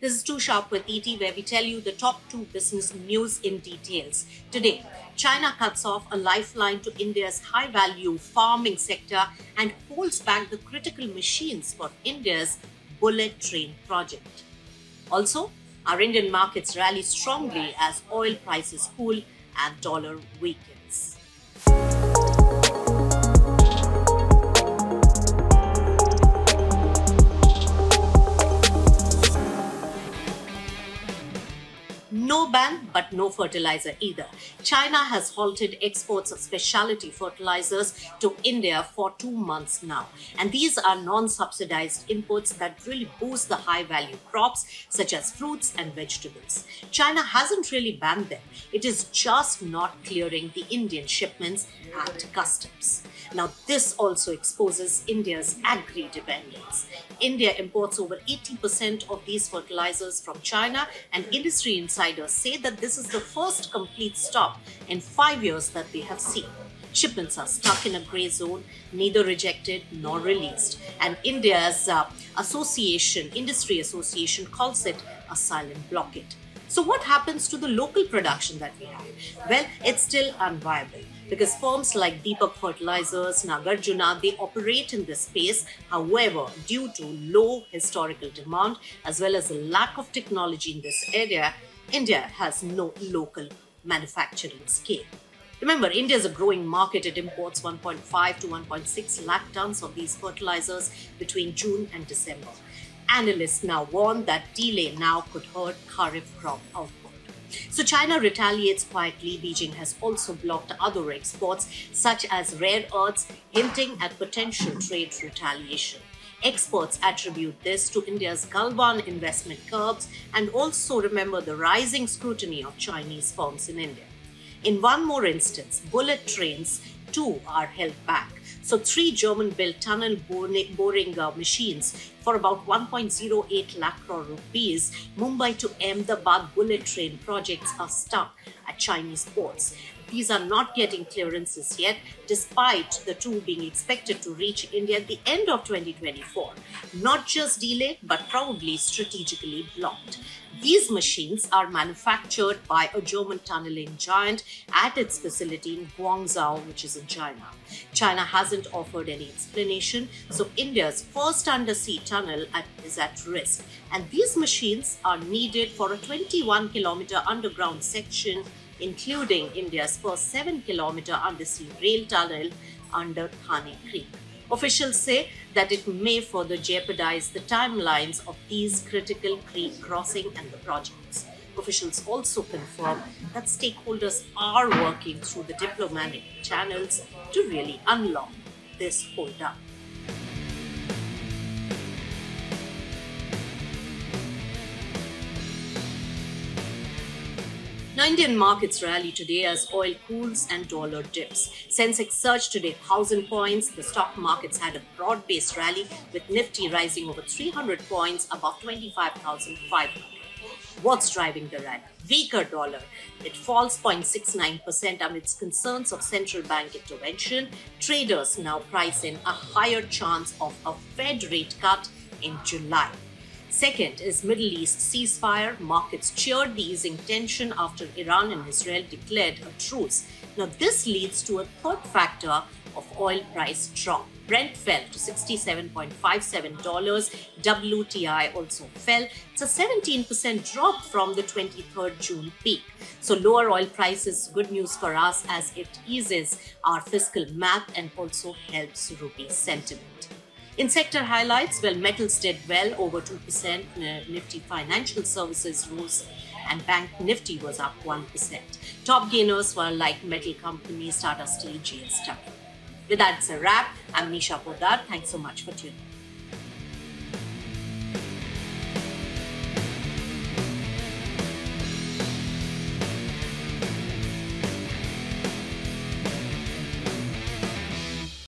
This is Too Sharp with ET, where we tell you the top two business news in details. Today, China cuts off a lifeline to India's high-value farming sector and holds back the critical machines for India's bullet train project. Also, our Indian markets rally strongly as oil prices cool and dollar weakens. No ban, but no fertilizer either. China has halted exports of specialty fertilizers to India for 2 months now. And these are non-subsidized inputs that really boost the high-value crops such as fruits and vegetables. China hasn't really banned them. It is just not clearing the Indian shipments at customs. Now, this also exposes India's agri-dependence. India imports over 80% of these fertilizers from China, and industry insiders say that this is the first complete stop in 5 years that they have seen. Shipments are stuck in a grey zone, neither rejected nor released. And India's industry association calls it a silent blockade. So what happens to the local production that we have? Well, it's still unviable because firms like Deepak Fertilizers, Nagarjuna, they operate in this space. However, due to low historical demand as well as a lack of technology in this area, India has no local manufacturing scale. Remember, India is a growing market. It imports 1.5 to 1.6 lakh tons of these fertilizers between June and December. Analysts now warn that delay now could hurt Kharif crop output. So China retaliates quietly. Beijing has also blocked other exports such as rare earths, hinting at potential trade retaliation. Experts attribute this to India's Galwan investment curbs and also remember the rising scrutiny of Chinese firms in India. In one more instance, bullet trains too are held back. So 3 German-built tunnel boring machines for about 1.08 lakh crore rupees, Mumbai to Ahmedabad bullet train projects are stuck at Chinese ports. These are not getting clearances yet, despite the two being expected to reach India at the end of 2024. Not just delayed, but probably strategically blocked. These machines are manufactured by a German tunneling giant at its facility in Guangzhou, which is in China. China hasn't offered any explanation, so India's first undersea tunnel is at risk. And these machines are needed for a 21-kilometer underground section, including India's first 7-kilometer undersea rail tunnel under Thane Creek. Officials say that it may further jeopardize the timelines of these critical creek crossing and the projects. Officials also confirm that stakeholders are working through the diplomatic channels to really unlock this holdup. Now, Indian markets rally today as oil cools and dollar dips. Sensex surged today 1,000 points. The stock markets had a broad-based rally with Nifty rising over 300 points above 25,500. What's driving the rally? Weaker dollar. It falls 0.69% amidst concerns of central bank intervention. Traders now price in a higher chance of a Fed rate cut in July. Second is Middle East ceasefire. Markets cheered the easing tension after Iran and Israel declared a truce. Now, this leads to a third factor of oil price drop. Brent fell to $67.57. WTI also fell. It's a 17% drop from the 23rd June peak. So lower oil prices, good news for us as it eases our fiscal math and also helps rupee sentiment. In sector highlights, well, metals did well, over 2%. Nifty Financial Services rose and Bank Nifty was up 1%. Top gainers were like metal companies Tata Steel, JSW. With that, it's a wrap. I'm Nisha Poddar. Thanks so much for tuning in.